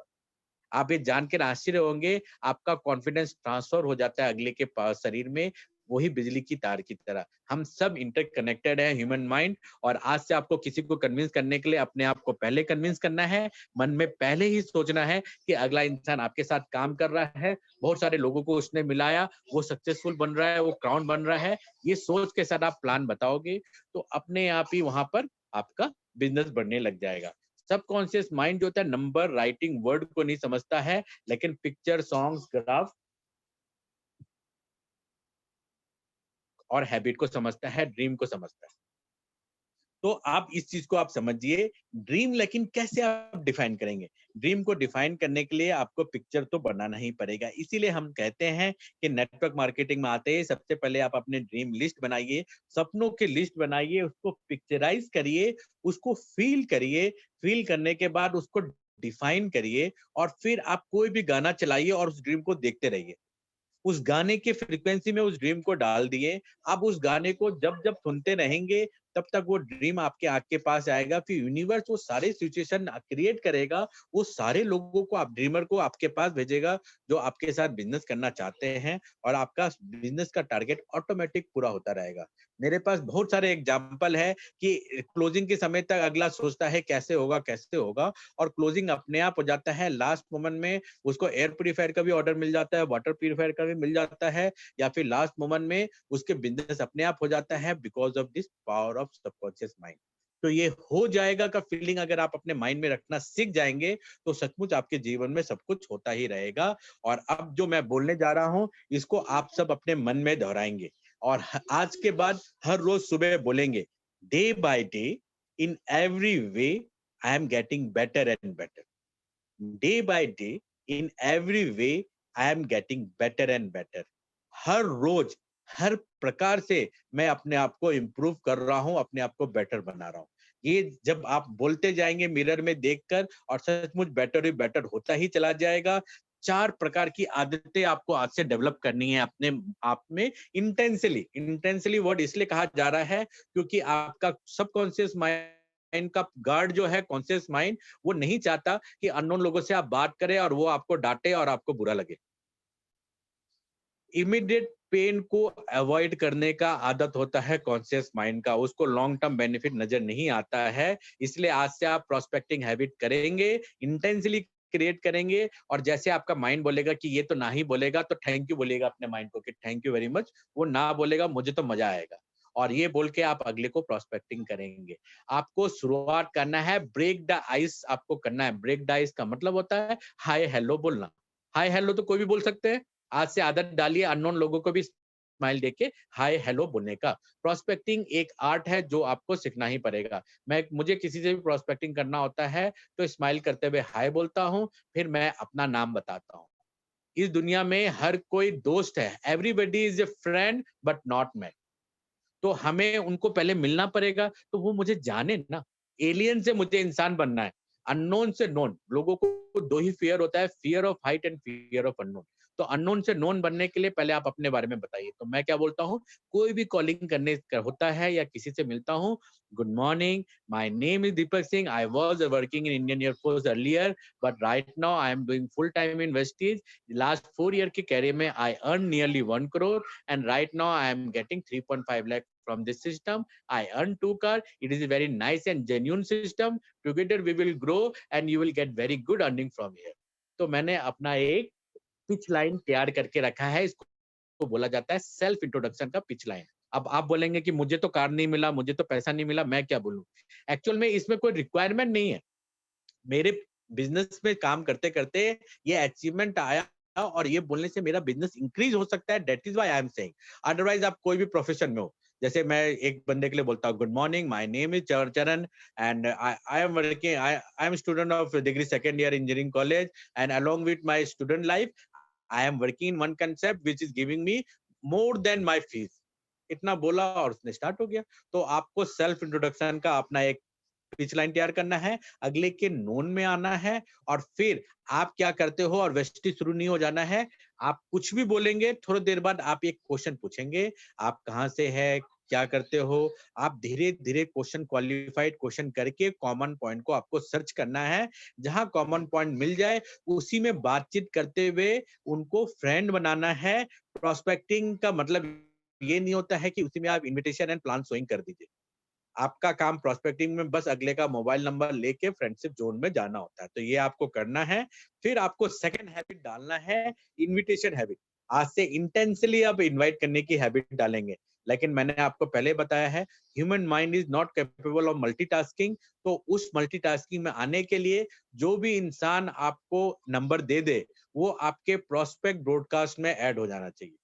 आप ये जान के आश्चर्य होंगे, आपका कॉन्फिडेंस ट्रांसफर हो जाता है अगले के पास शरीर में, वही बिजली की तार की तरह। हम सब इंटरकनेक्टेड है, ह्यूमन माइंड। और आज से आपको किसी को कन्विंस करने के लिए अपने आप को पहले कन्विंस करना है, मन में पहले ही सोचना है कि अगला इंसान आपके साथ काम कर रहा है, बहुत सारे लोगों को उसने मिलाया, वो सक्सेसफुल बन रहा है, वो क्राउन बन रहा है। ये सोच के साथ आप प्लान बताओगे तो अपने आप ही वहां पर आपका बिजनेस बढ़ने लग जाएगा। सबकॉन्शियस माइंड जो होता है नंबर राइटिंग वर्ड को नहीं समझता है, लेकिन पिक्चर सॉन्ग्स ग्राफ और हैबिट को समझता है, ड्रीम को समझता है। तो आप इस चीज को आप समझिए। ड्रीम लेकिन कैसे आप डिफाइन करेंगे? ड्रीम को डिफाइन करने के लिए आपको पिक्चर तो बनाना ही पड़ेगा। इसीलिए हम कहते हैं कि नेटवर्क मार्केटिंग में आते ही सबसे पहले आप अपने ड्रीम लिस्ट बनाइए, सपनों की लिस्ट बनाइए, उसको पिक्चराइज करिए, उसको फील करिए। फील करने के बाद उसको डिफाइन करिए, और फिर आप कोई भी गाना चलाइए और उस ड्रीम को देखते रहिए। उस गाने के फ्रीक्वेंसी में उस ड्रीम को डाल दिए। आप उस गाने को जब जब सुनते रहेंगे, तब तक वो ड्रीम आपके आँख के पास आएगा। फिर यूनिवर्स वो सारे सिचुएशन क्रिएट करेगा, वो सारे लोगों को, आप ड्रीमर को आपके पास भेजेगा जो आपके साथ बिजनेस करना चाहते हैं, और आपका बिजनेस का टारगेट ऑटोमेटिक पूरा होता रहेगा। मेरे पास बहुत सारे एग्जाम्पल है कि क्लोजिंग के समय तक अगला सोचता है कैसे होगा कैसे होगा, और क्लोजिंग अपने आप हो जाता है। लास्ट मोमेंट में उसको एयर प्यूरीफायर का भी ऑर्डर मिल जाता है, वाटर प्यूरीफायर का भी मिल जाता है, या फिर लास्ट मोमेंट में उसके बिजनेस अपने आप हो जाता है, because of this power of subconscious mind. तो ये हो जाएगा का फीलिंग अगर आप अपने माइंड में रखना सीख जाएंगे, तो सचमुच आपके जीवन में सब कुछ होता ही रहेगा। और अब जो मैं बोलने जा रहा हूं, इसको आप सब अपने मन में दोहराएंगे, और आज के बाद हर रोज सुबह बोलेंगे, day by day, in every way, I am getting better and better. Day by day, in every way, I am getting better and better. हर रोज, हर प्रकार से मैं अपने आप को इम्प्रूव कर रहा हूं, अपने आप को बेटर बना रहा हूं। ये जब आप बोलते जाएंगे मिरर में देखकर, और सचमुच बेटर ही बेटर होता ही चला जाएगा। 4 प्रकार की आदतें आपको आज से डेवलप करनी है अपने आप में, इंटेंसली। इंटेंसली वर्ड इसलिए कहा जा रहा है क्योंकि आपका सबकॉन्शियस माइंड का गार्ड जो है कॉन्शियस माइंड, वो नहीं चाहता कि अननोन लोगों से आप बात करें और वो आपको डांटे और आपको बुरा लगे। इमीडिएट पेन को अवॉइड करने का आदत होता है कॉन्शियस माइंड का, उसको लॉन्ग टर्म बेनिफिट नजर नहीं आता है। इसलिए आज से आप प्रोस्पेक्टिंग हैबिट करेंगे, इंटेंसली क्रिएट करेंगे, और जैसे आपका माइंड बोलेगा कि ये तो ना ही बोलेगा, तो थैंक यू बोलेगा अपने माइंड को कि थैंक यू वेरी मच। वो ना बोलेगा, मुझे तो मजा आएगा, और ये बोल के आप अगले को प्रोस्पेक्टिंग करेंगे। आपको शुरुआत करना है, ब्रेक द आइस आपको करना है। ब्रेक द आइस का मतलब होता है हाय हेलो बोलना। हाय हेलो तो कोई भी बोल सकते हैं। आज से आदत डालिए अननोन लोगों को भी स्माइल देके हाय हेलो बोलने का। प्रोस्पेक्टिंग एक आर्ट है जो आपको सीखना ही पड़ेगा। मुझे किसी से भी प्रोस्पेक्टिंग करना होता है तो स्माइल करते हुए हाय बोलता हूँ, फिर मैं अपना नाम बताता हूँ। इस दुनिया में हर कोई दोस्त है, everybody is a friend but not man. तो हमें उनको पहले मिलना पड़ेगा, तो वो मुझे जाने ना। एलियन से मुझे इंसान बनना है, अननोन से नोन। लोगों को दो ही फियर होता है, fear of height and fear of unknown. तो अननोन से नोन बनने के लिए पहले आप अपने बारे में बताइए। तो मैं क्या बोलता हूँ, कोई भी कॉलिंग करने का होता है या किसी से मिलता हूँ, good morning, my name is Deepak Singh, I was working in Indian air force earlier, but right now I am doing full time in Vestige. Last 4 year के कैरियर में I earn nearly 1 crore, and right now I am getting 3.5 lakh from this system. I earn 2 car. It is a very nice and genuine system. Together we will grow and you will get very good earning from here. तो मैंने अपना एक pitch line तैयार करके रखा है, इसको बोला जाता है सेल्फ इंट्रोडक्शन का पिच लाइन। अब आप बोलेंगे कि मुझे तो कार नहीं मिला, मुझे तो पैसा नहीं मिला, मैं क्या बोलूं? एक्चुअल में इसमें कोई रिक्वायरमेंट नहीं है। मेरे बिजनेस में काम करते करते ये अचीवमेंट आया, और ये बोलने से मेरा बिजनेस इंक्रीज हो सकता है। That is why I am saying. Otherwise आप कोई भी प्रोफेशन में हो, जैसे मैं एक बंदे के लिए बोलता हूँ, good morning, my name is Charan, and I am working, I am student of degree second year engineering college, and along with my student life I am working in one concept which is giving me more then my fees. इतना बोला और उसने start हो गया। तो आपको self introduction का अपना एक पिच लाइन तैयार करना है, अगले के नोन में आना है और फिर आप क्या करते हो और वेस्टी शुरू नहीं हो जाना है। आप कुछ भी बोलेंगे, थोड़ी देर बाद आप एक क्वेश्चन पूछेंगे, आप कहाँ से है, क्या करते हो, आप धीरे-धीरे क्वेश्चन क्वालिफाइड क्वेश्चन करके कॉमन पॉइंट को आपको सर्च करना है। जहाँ कॉमन पॉइंट मिल जाए, उसी में बातचीत करते हुए उनको फ्रेंड बनाना है। प्रोस्पेक्टिंग का मतलब ये नहीं होता है कि उसी में आप इन्विटेशन एंड प्लान शोइंग कर दीजिए। आपका काम प्रोस्पेक्टिंग में बस अगले का मोबाइल नंबर लेके फ्रेंडशिप जोन में जाना होता है। तो ये आपको करना है। फिर आपको सेकंड हैबिट डालना है, इन्विटेशन हैबिट। आज से इंटेंशनली आप इनवाइट करने की हैबिट डालेंगे। लेकिन मैंने आपको पहले बताया है, human mind is not capable of multitasking. तो उस मल्टीटास्किंग में आने के लिए जो भी इंसान आपको नंबर दे दे, वो आपके प्रोस्पेक्ट ब्रॉडकास्ट में ऐड हो जाना चाहिए।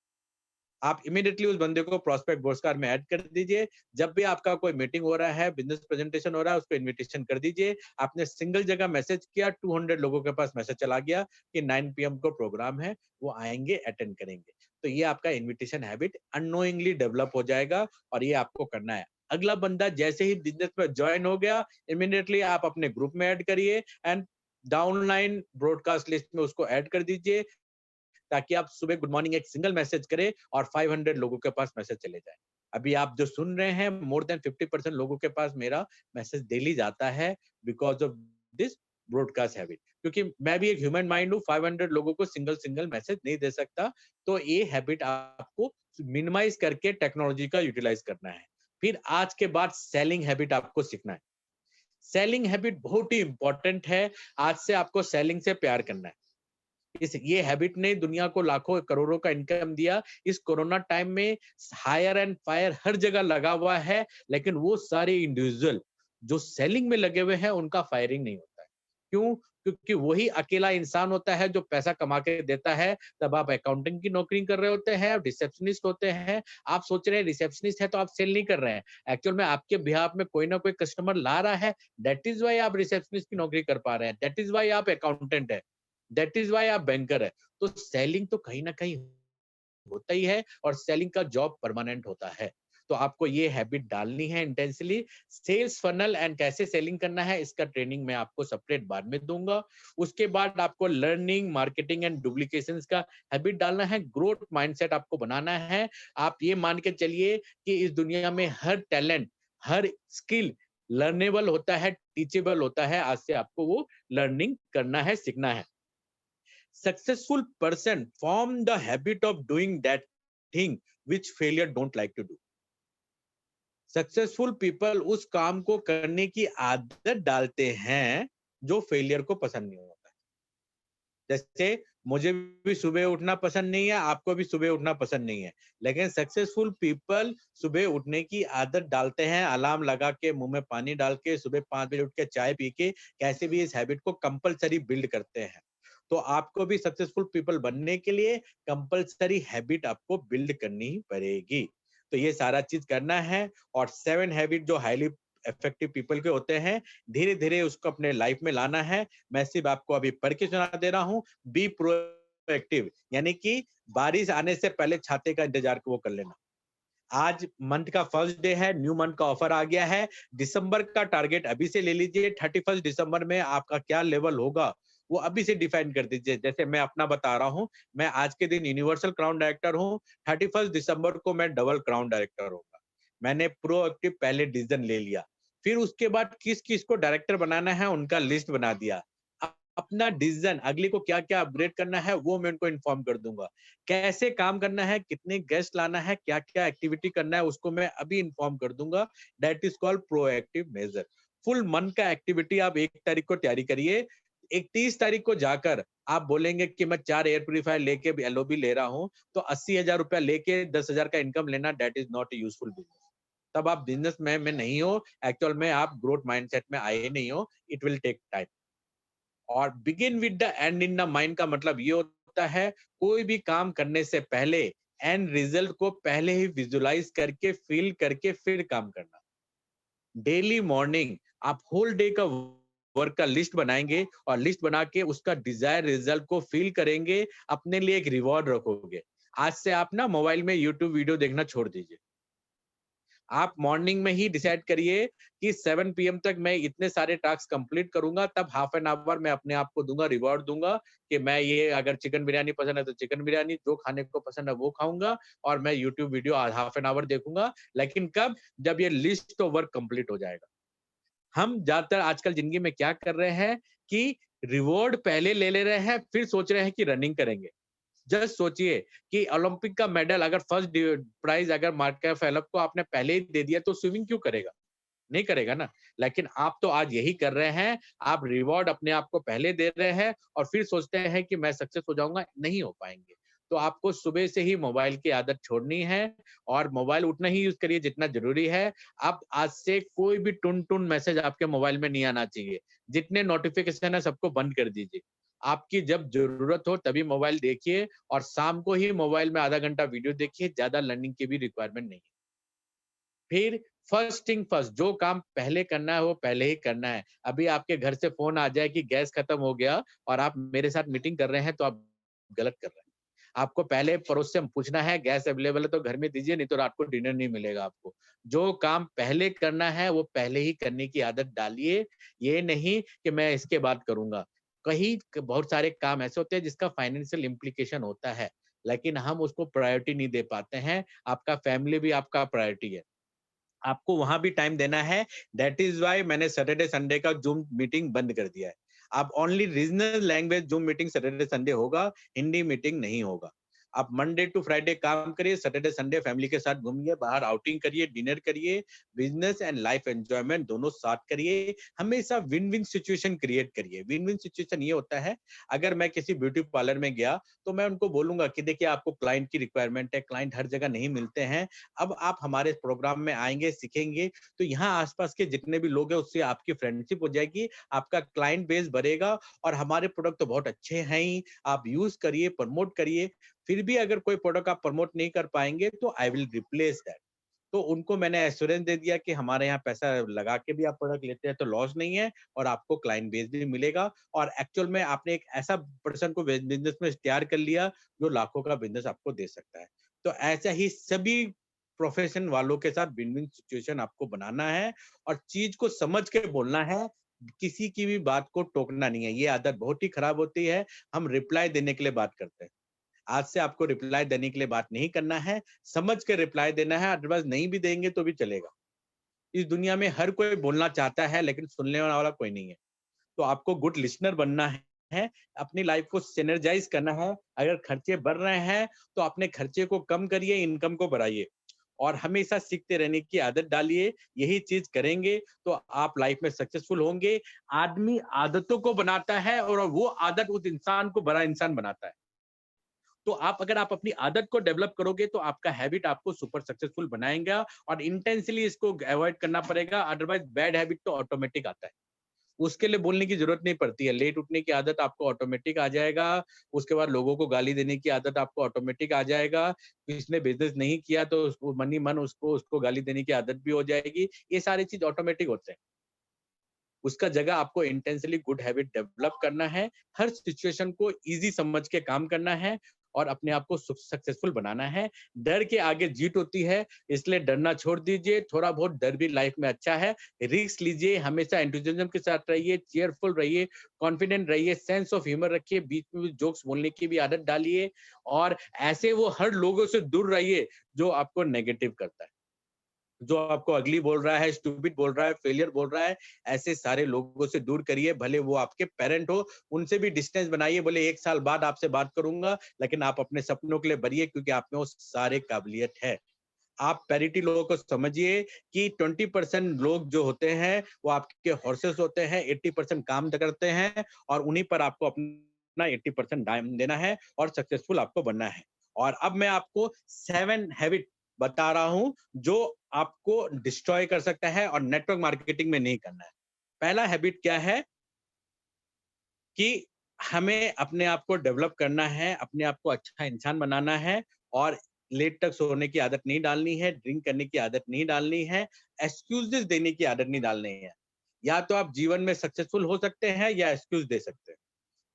आप इमीडिएटली उस बंदे को प्रोस्पेक्ट ब्रॉडकास्ट में ऐड कर दीजिए। जब भी आपका कोई मीटिंग हो रहा है, बिजनेस प्रेजेंटेशन हो रहा है, उसको इनविटेशन कर दीजिए। आपने सिंगल जगह मैसेज किया, 200 लोगों के पास मैसेज चला गया कि 9 पीएम को प्रोग्राम है, वो आएंगे, अटेंड करेंगे। तो ये आपका इनविटेशन हैबिट अननोइंगली डेवलप हो जाएगा और ये आपको करना है। अगला बंदा जैसे ही बिजनेस में ज्वाइन हो गया, इमीडिएटली आप अपने ग्रुप में ऐड करिए एंड डाउनलाइन ब्रॉडकास्ट लिस्ट में उसको ऐड कर दीजिए, ताकि आप सुबह गुड मॉर्निंग एक सिंगल मैसेज करें और 500 लोगों के पास मैसेज चले जाए। अभी आप जो सुन रहे हैं, मोर देन 50% लोगों के पास मेरा मैसेज डेली जाता है because of this broadcast habit. क्योंकि मैं भी एक ह्यूमन माइंड हूँ, 500 लोगों को सिंगल सिंगल मैसेज नहीं दे सकता। तो ये हैबिट आपको मिनिमाइज करके टेक्नोलॉजी का यूटिलाइज करना है। फिर आज के बाद सेलिंग हैबिट आपको सीखना है। सेलिंग हैबिट बहुत ही इंपॉर्टेंट है। आज से आपको सेलिंग से प्यार करना है। ये हैबिट ने दुनिया को लाखों करोड़ों का इनकम दिया। इस कोरोना टाइम में हायर एंड फायर हर जगह लगा हुआ है, लेकिन वो सारे इंडिविजुअल जो सेलिंग में लगे हुए हैं, उनका फायरिंग नहीं होता है। क्यों? क्योंकि वही अकेला इंसान होता है जो पैसा कमा के देता है। तब आप अकाउंटिंग की नौकरी कर रहे होते हैं, रिसेप्शनिस्ट होते हैं। आप सोच रहे हैं रिसेप्शनिस्ट है तो आप सेल नहीं कर रहे हैं। एक्चुअल में आपके बिहाफ में कोई ना कोई कस्टमर ला रहा है। दैट इज व्हाई आप रिसेप्शनिस्ट की नौकरी कर पा रहे हैं। दैट इज व्हाई आप अकाउंटेंट है। दैट इज व्हाई आप बैंकर है। तो सेलिंग तो कहीं ना कहीं होता ही है और सेलिंग का जॉब परमानेंट होता है। तो आपको ये हैबिट डालनी है इंटेंसली। सेल्स फनल एंड कैसे सेलिंग करना है, इसका ट्रेनिंग मैं आपको सेपरेट बाद में दूंगा। उसके बाद आपको लर्निंग, मार्केटिंग एंड डुप्लीकेशंस का हैबिट डालना है। ग्रोथ माइंडसेट आपको बनाना है। आप ये मान के चलिए कि इस दुनिया में हर टैलेंट, हर स्किल लर्नेबल होता है, टीचेबल होता है। आज से आपको वो लर्निंग करना है, सीखना है। Successful person form the habit of doing that thing which failure don't like to do. Successful people उस काम को करने की आदत डालते हैं जो फेलियर को पसंद नहीं होता। जैसे मुझे भी सुबह उठना पसंद नहीं है, आपको भी सुबह उठना पसंद नहीं है, लेकिन सक्सेसफुल पीपल सुबह उठने की आदत डालते हैं। अलार्म लगा के, मुंह में पानी डाल के, सुबह 5 बजे उठ के चाय पी के, कैसे भी इस हैबिट को कंपलसरी बिल्ड करते हैं। तो आपको भी सक्सेसफुल पीपल बनने के लिए कंपलसरी हैबिट आपको बिल्ड करनी ही पड़ेगी। तो ये सारा चीज करना है। और 7 हैबिट जो हाईली इफेक्टिव पीपल के होते हैं, धीरे धीरे उसको अपने लाइफ में लाना है। मैं सिर्फ आपको अभी पढ़ के सुना दे रहा हूँ। बी प्रोएक्टिव, यानी कि बारिश आने से पहले छाते का इंतजार को वो कर लेना। आज मंथ का फर्स्ट डे है, न्यू मंथ का ऑफर आ गया है। दिसंबर का टारगेट अभी से ले लीजिए। 31 दिसंबर में आपका क्या लेवल होगा, वो अभी से डिफाइन कर दीजिए। जैसे मैं अपना बता रहा हूँ, मैं आज के दिन यूनिवर्सल क्राउन डायरेक्टर हूँ। 31 दिसंबर को मैं डबल क्राउन डायरेक्टर होगा। मैंने प्रोएक्टिव पहले डिसीजन ले लिया। फिर उसके बाद किस किस को डायरेक्टर बनाना है, उनका लिस्ट बना दिया। अपना डिसीजन अगले को क्या क्या अपग्रेड करना है, वो मैं उनको इन्फॉर्म कर दूंगा। कैसे काम करना है, कितने गेस्ट लाना है, क्या क्या एक्टिविटी करना है, उसको मैं अभी इन्फॉर्म कर दूंगा। That is called proactive measure. Full month का एक्टिविटी आप 1 तारीख को तैयारी करिए। 31 तारीख को जाकर आप बोलेंगे कि मैं 4 एयर प्यूरिफायर लेके एलओबी ले रहा हूँ, तो 80,000 रुपया लेके 10,000 का इनकम लेना, that is not useful business. तब आप बिजनेस में नहीं हो। एक्चुअल में आप ग्रोथ माइंडसेट में आए नहीं हो। It will take time. और begin with the end in the mind का मतलब ये होता है, कोई भी काम करने से पहले एंड रिजल्ट को पहले ही विजुलाइज करके, फील करके फिर काम करना। डेली मॉर्निंग आप होल डे का वर्क का लिस्ट बनाएंगे और लिस्ट बना के उसका डिजायर रिजल्ट को फील करेंगे। अपने लिए एक रिवॉर्ड रखोगे। आज से आप ना मोबाइल में यूट्यूब वीडियो देखना छोड़ दीजिए। आप मॉर्निंग में ही डिसाइड करिए कि 7 पीएम तक मैं इतने सारे टास्क कंप्लीट करूंगा, तब हाफ एन आवर मैं अपने आप को दूंगा, रिवॉर्ड दूंगा कि मैं ये अगर चिकन बिरयानी पसंद है तो चिकन बिरयानी, जो खाने को पसंद है वो खाऊंगा और मैं YouTube video half an hour देखूंगा। लेकिन कब? जब ये लिस्ट ऑफ वर्क कंप्लीट हो जाएगा। हम ज्यादातर आजकल जिंदगी में क्या कर रहे हैं कि रिवॉर्ड पहले ले ले रहे हैं, फिर सोच रहे हैं कि रनिंग करेंगे। जस्ट सोचिए कि ओलंपिक का मेडल अगर फर्स्ट प्राइज अगर मार्क फेलप को आपने पहले ही दे दिया तो स्विमिंग क्यों करेगा? नहीं करेगा ना। लेकिन आप तो आज यही कर रहे हैं, आप रिवॉर्ड अपने आप को पहले दे रहे हैं और फिर सोचते हैं कि मैं सक्सेस हो जाऊंगा, नहीं हो पाएंगे। तो आपको सुबह से ही मोबाइल की आदत छोड़नी है और मोबाइल उतना ही यूज करिए जितना जरूरी है। अब आज से कोई भी टुन टुन मैसेज आपके मोबाइल में नहीं आना चाहिए। जितने नोटिफिकेशन है सबको बंद कर दीजिए। आपकी जब जरूरत हो तभी मोबाइल देखिए और शाम को ही मोबाइल में आधा घंटा वीडियो देखिए, ज्यादा लर्निंग की भी रिक्वायरमेंट नहीं है। फिर फर्स्ट थिंग फर्स्ट, जो काम पहले करना है वो पहले ही करना है। अभी आपके घर से फोन आ जाए कि गैस खत्म हो गया और आप मेरे साथ मीटिंग कर रहे हैं तो आप गलत कर रहे हैं। आपको पहले पड़ोस से पूछना है गैस अवेलेबल है तो घर में दीजिए, नहीं तो रात को डिनर नहीं मिलेगा आपको। जो काम पहले करना है वो पहले ही करने की आदत डालिए। ये नहीं कि मैं इसके बाद करूंगा। कहीं बहुत सारे काम ऐसे होते हैं जिसका फाइनेंशियल इम्प्लीकेशन होता है, लेकिन हम उसको प्रायोरिटी नहीं दे पाते हैं। आपका फैमिली भी आपका प्रायोरिटी है, आपको वहां भी टाइम देना है। दैट इज वाई मैंने सैटरडे संडे का जूम मीटिंग बंद कर दिया है। आप only regional language zoom meeting Saturday Sunday होगा, हिंदी मीटिंग नहीं होगा। आप मंडे टू फ्राइडे काम करिए, सैटरडे संडे फैमिली के साथ घूमिए, बाहर आउटिंग करिए, डिनर करिए, बिजनेस एंड लाइफ एंजॉयमेंट दोनों साथ करिए। हमेशा विन विन सिचुएशन क्रिएट करिए। विन विन सिचुएशन ये होता है, अगर मैं किसी ब्यूटी पार्लर में गया तो मैं उनको बोलूंगा कि देखिए आपको क्लाइंट की रिक्वायरमेंट है, क्लाइंट हर जगह नहीं मिलते हैं। अब आप हमारे प्रोग्राम में आएंगे, सीखेंगे, तो यहाँ आसपास के जितने भी लोग हैं उससे आपकी फ्रेंडशिप हो जाएगी, आपका क्लाइंट बेस बढ़ेगा और हमारे प्रोडक्ट तो बहुत अच्छे हैं ही, आप यूज करिए, प्रमोट करिए। फिर भी अगर कोई प्रोडक्ट आप प्रमोट नहीं कर पाएंगे तो आई विल रिप्लेस दैट। तो उनको मैंने एश्योरेंस दे दिया कि हमारे यहाँ पैसा लगा के भी आप प्रोडक्ट लेते हैं तो लॉस नहीं है और आपको क्लाइंट बेस भी मिलेगा। और एक्चुअल में आपने एक ऐसा पर्सन को बिजनेस में तैयार कर लिया जो लाखों का बिजनेस आपको दे सकता है। तो ऐसा ही सभी प्रोफेशन वालों के साथ विन विन सिचुएशन आपको बनाना है और चीज को समझ के बोलना है। किसी की भी बात को टोकना नहीं है, ये आदत बहुत ही खराब होती है। हम रिप्लाई देने के लिए बात करते हैं, आज से आपको रिप्लाई देने के लिए बात नहीं करना है, समझ के रिप्लाई देना है, अदरवाइज नहीं भी देंगे तो भी चलेगा। इस दुनिया में हर कोई बोलना चाहता है लेकिन सुनने वाला कोई नहीं है। तो आपको गुड लिसनर बनना है, अपनी लाइफ को सिनर्जाइज करना है। अगर खर्चे बढ़ रहे हैं तो अपने खर्चे को कम करिए, इनकम को बढ़ाइए और हमेशा सीखते रहने की आदत डालिए। यही चीज करेंगे तो आप लाइफ में सक्सेसफुल होंगे। आदमी आदतों को बनाता है और वो आदत उस इंसान को बड़ा इंसान बनाता है। तो आप अगर आप अपनी आदत को डेवलप करोगे तो आपका हैबिट आपको सुपर सक्सेसफुल बनाएगा और इंटेंसली इसको अवॉइड करना पड़ेगा, अदरवाइज बैड हैबिट तो ऑटोमेटिक आता है। उसके लिए बोलने की जरूरत नहीं पड़ती है। लेट उठने की आदत आपको ऑटोमेटिक आ जाएगा, उसके बाद लोगों को गाली देने की आदत आपको ऑटोमेटिक आ जाएगा, किसने बिजनेस नहीं किया तो उसको मनी मन उसको उसको गाली देने की आदत भी हो जाएगी। ये सारी चीज ऑटोमेटिक होते हैं। उसका जगह आपको इंटेंसली गुड हैबिट डेवलप करना है, हर सिचुएशन को इजी समझ के काम करना है और अपने आप को सक्सेसफुल बनाना है। डर के आगे जीत होती है, इसलिए डरना छोड़ दीजिए। थोड़ा बहुत डर भी लाइफ में अच्छा है। रिस्क लीजिए, हमेशा एंथुसियाज्म के साथ रहिए, चेयरफुल रहिए, कॉन्फिडेंट रहिए, सेंस ऑफ ह्यूमर रखिए, बीच में भी जोक्स बोलने की भी आदत डालिए और ऐसे वो हर लोगों से दूर रहिए जो आपको नेगेटिव करता है, जो आपको अगली बोल रहा है, स्टूपिड बोल रहा है, फेलियर बोल रहा है। ऐसे सारे लोगों से दूर करिए, भले वो आपके पेरेंट हो, उनसे भी डिस्टेंस बनाइए। बोले 1 साल बाद आपसे बात करूंगा, लेकिन आप अपने सपनों के लिए बढ़िए क्योंकि आप में वो सारे काबिलियत है। आप पैरिटी लोगों को समझिए कि 20% लोग जो होते हैं वो आपके हॉर्सेस होते हैं, 80% काम करते हैं और उन्हीं पर आपको अपना 80% टाइम देना है और सक्सेसफुल आपको बनना है। और अब मैं आपको 7 हैबिट बता रहा हूं जो आपको डिस्ट्रॉय कर सकता है और नेटवर्क मार्केटिंग में नहीं करना है। पहला हैबिट क्या है कि हमें अपने आप को डेवलप करना है, अपने आप को अच्छा इंसान बनाना है और लेट तक सोने की आदत नहीं डालनी है, ड्रिंक करने की आदत नहीं डालनी है, एक्सक्यूजेस देने की आदत नहीं डालनी है। या तो आप जीवन में सक्सेसफुल हो सकते हैं या एक्सक्यूज दे सकते हैं।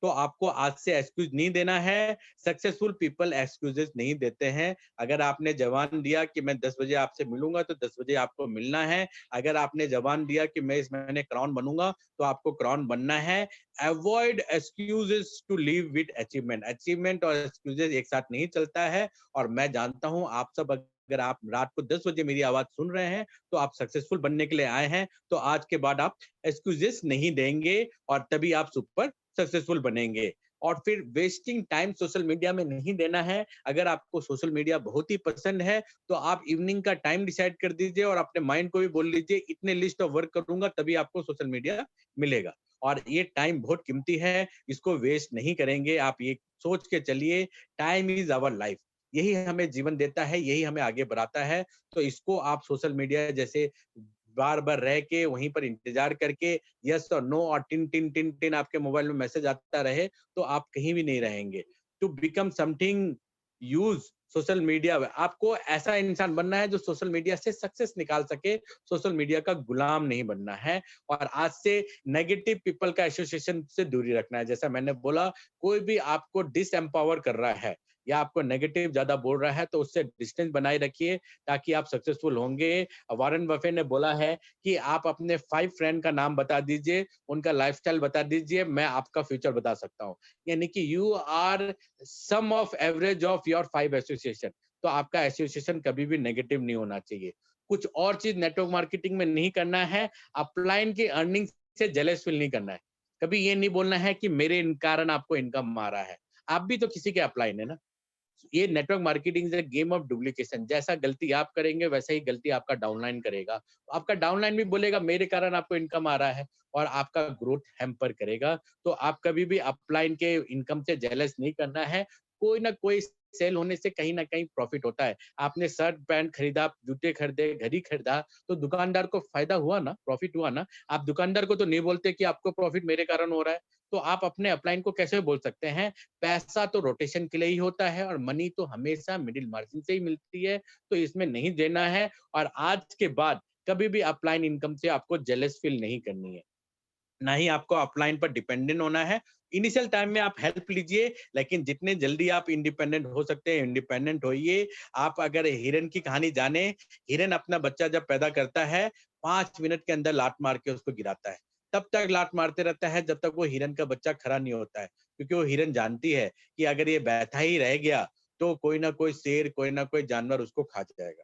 तो आपको आज से एक्सक्यूज नहीं देना है। सक्सेसफुल पीपल एक्सक्यूजेस नहीं देते हैं। अगर आपने जवान दिया कि मैं 10 बजे आपसे मिलूंगा तो 10 बजे आपको मिलना है। अगर आपने जवान दिया कि मैं इस महीने क्राउन बनूंगा तो आपको क्राउन बनना है। Avoid excuses to live with achievement. Achievement और एक्सक्यूजेस एक साथ नहीं चलता है। और मैं जानता हूं आप सब, अगर आप रात को 10 बजे मेरी आवाज सुन रहे हैं तो आप सक्सेसफुल बनने के लिए आए हैं। तो आज के बाद आप एक्सक्यूजेस नहीं देंगे और तभी आप सुपर सक्सेसफुल बनेंगे। और फिर वेस्टिंग टाइम सोशल मीडिया में नहीं देना है। अगर आपको सोशल मीडिया बहुत ही पसंद है तो आप इवनिंग का टाइम डिसाइड कर दीजिए और अपने माइंड को भी बोल लीजिए इतने लिस्ट ऑफ वर्क करूंगा तभी आपको सोशल मीडिया मिलेगा। और ये टाइम बहुत कीमती है, इसको वेस्ट नहीं करेंगे। आप ये सोच के चलिए, टाइम इज आवर लाइफ। यही हमें जीवन देता है, यही हमें आगे बढ़ाता है। तो इसको आप सोशल मीडिया जैसे बार बार रह के वहीं पर इंतजार करके यस और नो और टिन टिन टिन टिन आपके मोबाइल में मैसेज आता रहे तो आप कहीं भी नहीं रहेंगे। To become something, use social media. आपको ऐसा इंसान बनना है जो सोशल मीडिया से सक्सेस निकाल सके, सोशल मीडिया का गुलाम नहीं बनना है। और आज से नेगेटिव पीपल का एसोसिएशन से दूरी रखना है। जैसा मैंने बोला, कोई भी आपको डिसएम्पावर कर रहा है या आपको नेगेटिव ज्यादा बोल रहा है तो उससे डिस्टेंस बनाए रखिए ताकि आप सक्सेसफुल होंगे। वॉरेन बफे ने बोला है कि आप अपने 5 फ्रेंड का नाम बता दीजिए, उनका लाइफस्टाइल बता दीजिए, मैं आपका फ्यूचर बता सकता हूँ। यानी कि you are sum of average of your 5 association. तो आपका एसोसिएशन कभी भी नेगेटिव नहीं होना चाहिए। कुछ और चीज नेटवर्क मार्केटिंग में नहीं करना है। अपलाइन की अर्निंग से जेलस फील नहीं करना है। कभी ये नहीं बोलना है कि मेरे कारण आपको इनकम आ रहा है। आप भी तो किसी के अपलाइन है ना। ये network marketing is a game of duplication. जैसा गलती आप करेंगे वैसा ही गलती आपका डाउनलाइन करेगा। आपका डाउनलाइन भी बोलेगा मेरे कारण आपको इनकम आ रहा है और आपका ग्रोथ हैम्पर करेगा। तो आप कभी भी अपलाइन के इनकम से जेलस नहीं करना है। कोई ना कोई सेल होने से कहीं ना कहीं प्रॉफिट होता है। आपने शर्ट पैंट खरीदा, जूते खरीदे, घड़ी खरीदा तो दुकानदार को फायदा हुआ ना, प्रॉफिट हुआ ना। आप दुकानदार को तो नहीं बोलते कि आपको प्रॉफिट मेरे कारण हो रहा है। तो आप अपने अपलाइन को कैसे बोल सकते हैं। पैसा तो रोटेशन के लिए ही होता है और मनी तो हमेशा मिडिल मार्जिन से ही मिलती है। तो इसमें नहीं देना है। और आज के बाद कभी भी अपलाइन इनकम से आपको जेलस फील नहीं करनी है, ना ही आपको अपलाइन पर डिपेंडेंट होना है। इनिशियल टाइम में आप हेल्प लीजिए, लेकिन जितने जल्दी आप इंडिपेंडेंट हो सकते हैं इंडिपेंडेंट होइए। आप अगर हिरन की कहानी जाने, हिरन अपना बच्चा जब पैदा करता है 5 मिनट के अंदर लात मार के उसको गिराता है। तब तक लात मारते रहता है जब तक वो हिरन का बच्चा खड़ा नहीं होता है, क्योंकि वो हिरन जानती है कि अगर ये बैठा ही रह गया तो कोई ना कोई शेर, कोई ना कोई जानवर उसको खा जाएगा।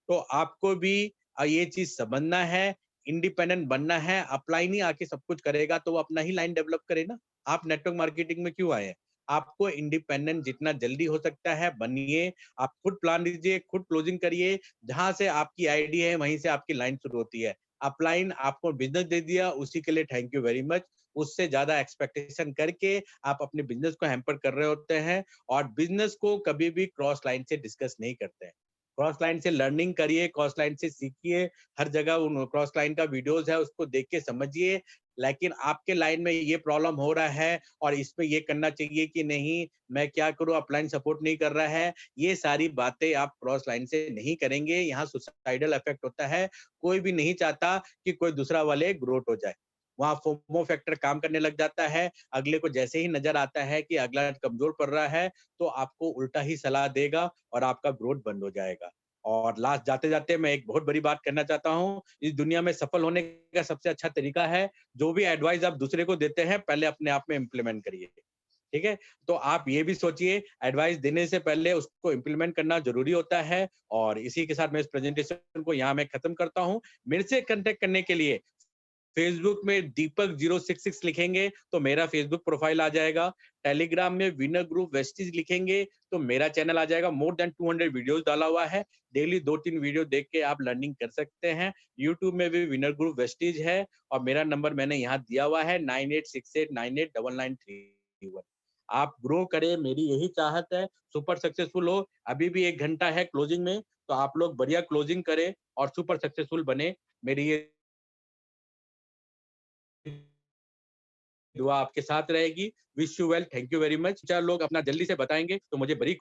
तो आपको भी ये चीज समझना है, इंडिपेंडेंट बनना है। अपलाइन ही आके सब कुछ करेगा तो वो अपना ही लाइन डेवलप करे ना। आप नेटवर्क मार्केटिंग में क्यों आए हैं? आपको इंडिपेंडेंट जितना जल्दी हो सकता है बनिए। आप खुद प्लान लीजिए, खुद क्लोजिंग करिए। जहां से आपकी आईडी है वहीं से आपकी लाइन शुरू होती है। अपलाइन आपको बिजनेस दे दिया, उसी के लिए थैंक यू वेरी मच। उससे ज्यादा एक्सपेक्टेशन करके आप अपने बिजनेस को हैम्पर कर रहे होते हैं। और बिजनेस को कभी भी क्रॉस लाइन से डिस्कस नहीं करते हैं। क्रॉस लाइन से लर्निंग करिए, क्रॉस लाइन से सीखिए। हर जगह उन क्रॉस लाइन का वीडियोस है, उसको देख के समझिए। लेकिन आपके लाइन में ये प्रॉब्लम हो रहा है और इसमें ये करना चाहिए कि नहीं, मैं क्या करूं, अपलाइन सपोर्ट नहीं कर रहा है, ये सारी बातें आप क्रॉस लाइन से नहीं करेंगे। यहाँ सुसाइडल इफेक्ट होता है। कोई भी नहीं चाहता कि कोई दूसरा वाले ग्रोथ हो जाए। वहाँ फोमो फैक्टर काम करने लग जाता है। अगले को जैसे ही नजर आता है कि अगला कमजोर पड़ रहा है तो आपको उल्टा ही सलाह देगा और आपका ग्रोथ बंद हो जाएगा। और लास्ट जाते जाते मैं एक बहुत बड़ी बात करना चाहता हूँ। इस दुनिया में सफल होने का सबसे अच्छा तरीका है, जो भी एडवाइस आप दूसरे को देते हैं पहले अपने आप में इम्प्लीमेंट करिए। ठीक है, तो आप ये भी सोचिए एडवाइस देने से पहले उसको इम्प्लीमेंट करना जरूरी होता है। और इसी के साथ मैं इस प्रेजेंटेशन को यहाँ मैं खत्म करता हूँ। मेरे से कांटेक्ट करने के लिए फेसबुक में दीपक 066 लिखेंगे तो मेरा फेसबुक प्रोफाइल आ जाएगा। टेलीग्राम में विनर ग्रुप वेस्टिज लिखेंगे तो मेरा चैनल आ जाएगा। मोर देन 200 वीडियोस डाला हुआ है। डेली 2-3 वीडियो देख के आप लर्निंग कर सकते हैं। यूट्यूब में भी विनर ग्रुप वेस्टिज है और मेरा नंबर मैंने यहाँ दिया हुआ है 9868989931। आप ग्रो करें, मेरी यही चाहत है। सुपर सक्सेसफुल हो। अभी भी 1 घंटा है क्लोजिंग में, तो आप लोग बढ़िया क्लोजिंग करें और सुपर सक्सेसफुल बने। मेरी ये दुआ आपके साथ रहेगी। Wish you well, thank you very much. 4 लोग अपना जल्दी से बताएंगे तो मुझे बड़ी